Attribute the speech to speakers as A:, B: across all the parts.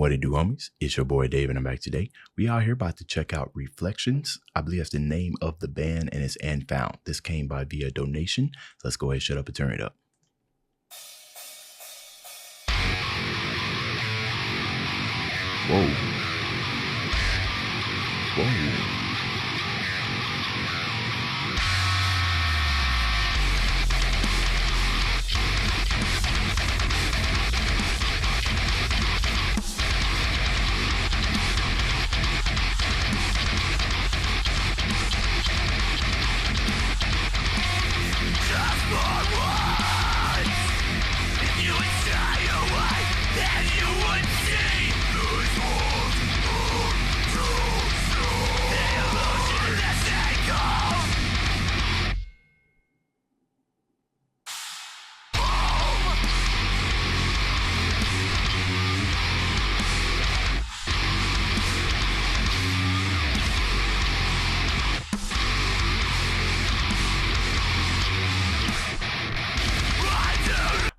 A: What it do, homies? It's your boy Dave, and I'm back today. We out here about to check out Reflections. I believe that's the name of the band, and it's And Found. This came by via donation. So let's go ahead, shut up, and turn it up. Whoa. Whoa.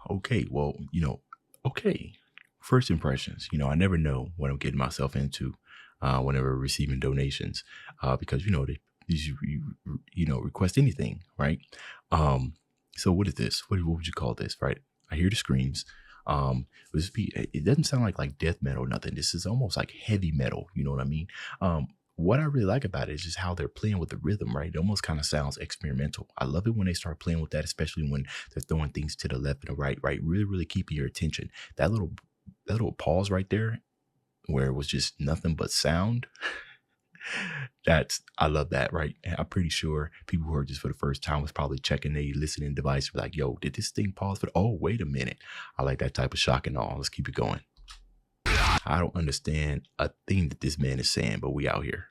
A: Okay, well, first impressions. I never know what I'm getting myself into whenever receiving donations because, they request anything, right? So what is this? What would you call this, right? I hear the screams. It doesn't sound like death metal or nothing. This is almost like heavy metal, you know what I mean? What I really like about it is just how they're playing with the rhythm, right? It almost kind of sounds experimental. I love it when they start playing with that, especially when they're throwing things to the left and the right? Really, really keeping your attention. That little pause right there where it was just nothing but sound. I love that, right? And I'm pretty sure people who are just for the first time was probably checking their listening device, like, yo, did this thing pause oh, wait a minute. I like that type of shock and all. Let's keep it going. I don't understand a thing that this man is saying, but we out here.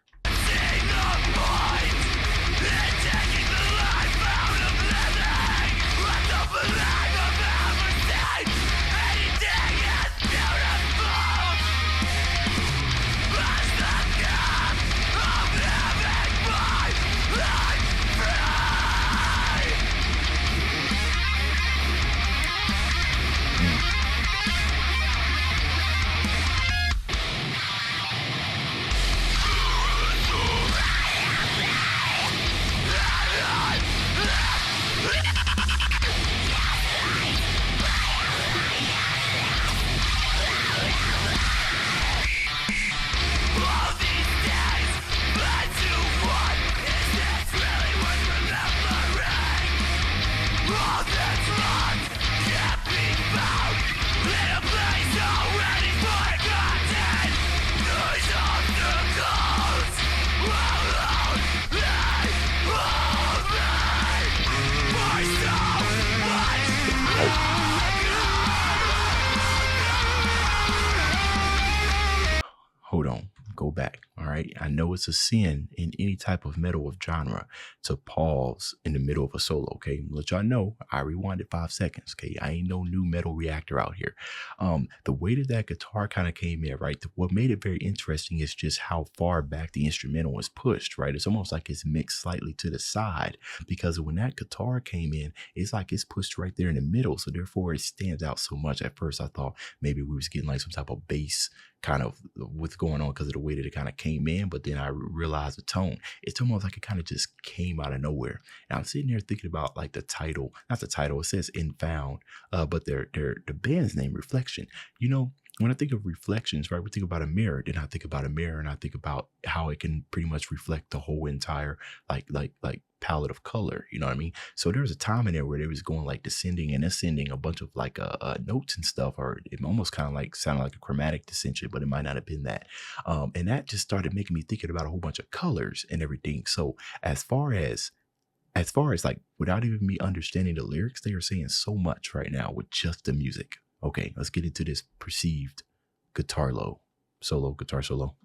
A: Hold on, go back. All right. I know it's a sin in any type of metal of genre to pause in the middle of a solo. Okay. Let y'all know I rewinded 5 seconds. Okay. I ain't no new metal reactor out here. The way that guitar kind of came in, right? What made it very interesting is just how far back the instrumental was pushed, right? It's almost like it's mixed slightly to the side because when that guitar came in, it's like it's pushed right there in the middle. So therefore it stands out so much. At first I thought maybe we was getting like some type of bass kind of what's going on because of the way that it kind of came in, but then I realized the tone. It's almost like it kind of just came out of nowhere. And I'm sitting there thinking about like the title, not the title, it says And Found, but the band's name, Reflection. When I think of reflections, right, we think about a mirror. Then I think about a mirror and I think about how it can pretty much reflect the whole entire like palette of color. You know what I mean? So there was a time in there where they was going like descending and ascending a bunch of like notes and stuff, or it almost kind of like sounded like a chromatic descension, but it might not have been that. And that just started making me thinking about a whole bunch of colors and everything. So as far as like without even me understanding the lyrics, they are saying so much right now with just the music. Okay, let's get into this perceived guitar solo.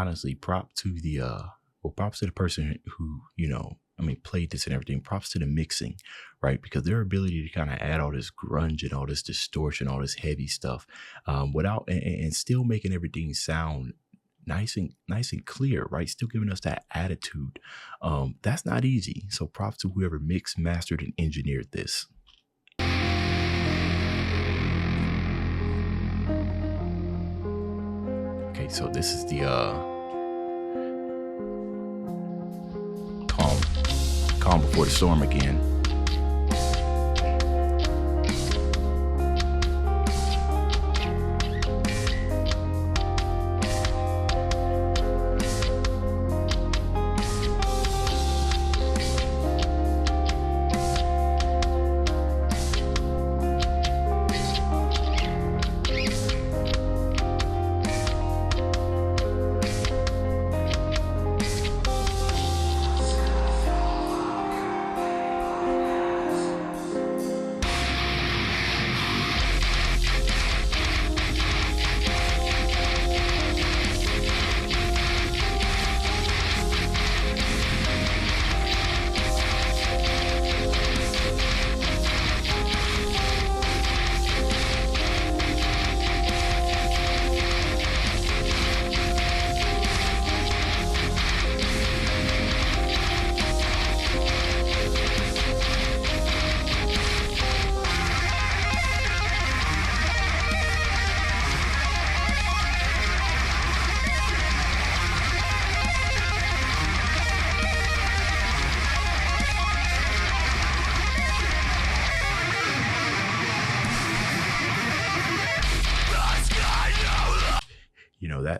A: honestly, props to the person who, played this and everything. Props to the mixing, right? Because their ability to kind of add all this grunge and all this distortion, all this heavy stuff, without and still making everything sound nice and clear, right? Still giving us that attitude. That's not easy. So props to whoever mixed, mastered, and engineered this. Okay, so this is the calm before the storm again.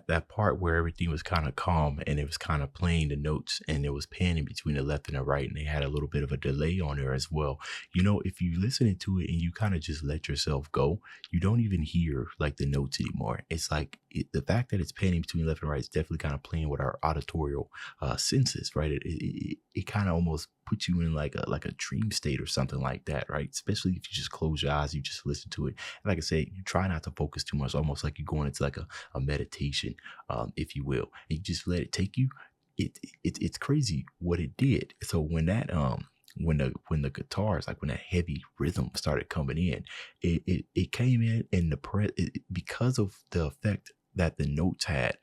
A: That part where everything was kind of calm and it was kind of playing the notes and it was panning between the left and the right, and they had a little bit of a delay on there as well. If you listen to it and you kind of just let yourself go, you don't even hear like the notes anymore. It's like the fact that it's panning between left and right is definitely kind of playing with our auditorial senses, right? It kind of almost puts you in like a dream state or something like that, right? Especially if you just close your eyes, you just listen to it. And like I said, you try not to focus too much, almost like you're going into like a meditation, if you will. And you just let it take you. It's crazy what it did. So when that when the guitars, like when that heavy rhythm started coming in, it came in and because of the effect that the notes had,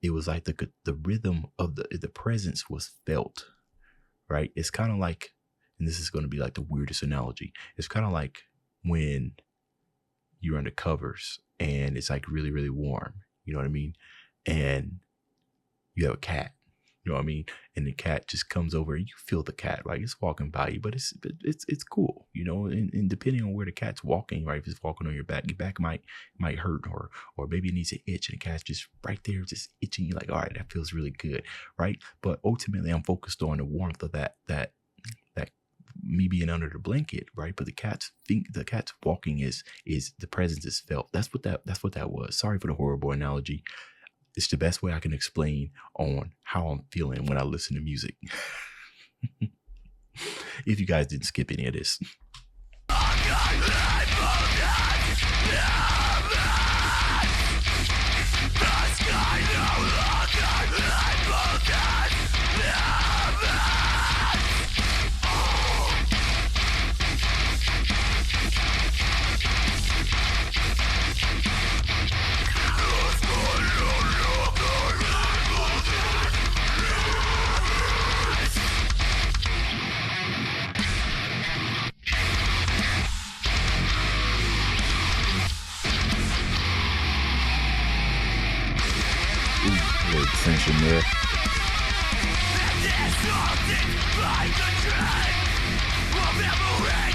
A: it was like the rhythm of the presence was felt. Right? It's kind of like, and this is going to be like the weirdest analogy. It's kind of like when you're under covers and it's like really, really warm. You know what I mean? And you have a cat. You know what I mean? And the cat just comes over and you feel the cat, like it's walking by you, but it's cool, and depending on where the cat's walking, right? If it's walking on your back might hurt, or maybe it needs an itch and the cat's just right there, just itching. You're like, all right, that feels really good, right? But ultimately I'm focused on the warmth of that me being under the blanket, right? But the cat's walking is the presence is felt. That's what that was. Sorry for the horrible analogy. It's the best way I can explain on how I'm feeling when I listen to music. If you guys didn't skip any of this. Dissension there.
B: Like a dream of memory.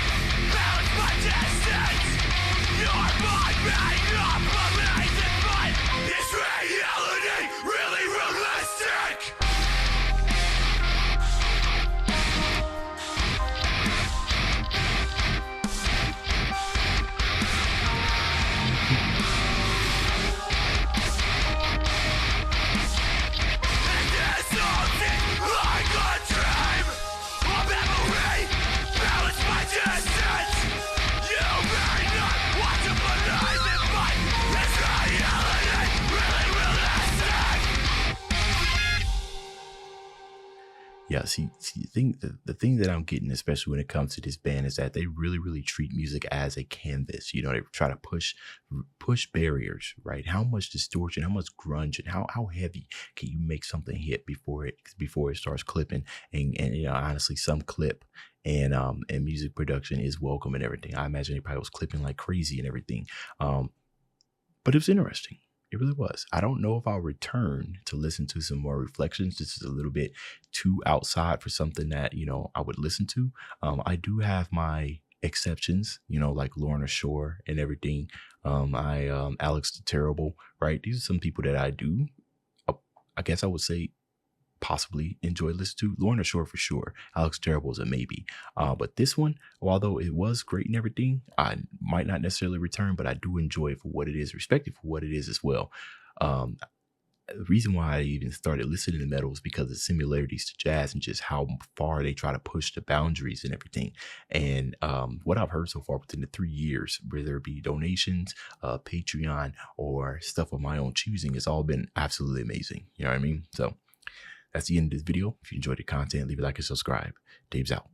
A: Yeah, the thing that I'm getting, especially when it comes to this band, is that they really, really treat music as a canvas. You know, they try to push barriers, right? How much distortion, how much grunge, and how heavy can you make something hit before it starts clipping? And you know, honestly, some clip and music production is welcome and everything. I imagine they probably was clipping like crazy and everything. Um, but it was interesting. It really was. I don't know if I'll return to listen to some more reflections. This is a little bit too outside for something that, you know, I would listen to. I do have my exceptions, you know, like Lorna Shore and everything. I Alex the Terrible, right? These are some people that I do. uh, I guess I would say possibly enjoy listening to. Lorna Shore for sure. Alex Terrible is a maybe. But this one, although it was great and everything, I might not necessarily return, but I do enjoy it for what it is, respect it for what it is as well. Um, the reason why I even started listening to metal is because of similarities to jazz and just how far they try to push the boundaries and everything. And what I've heard so far within the 3 years, whether it be donations, Patreon, or stuff of my own choosing, it's all been absolutely amazing. You know what I mean? So that's the end of this video. If you enjoyed the content, leave a like and subscribe. Dave's out.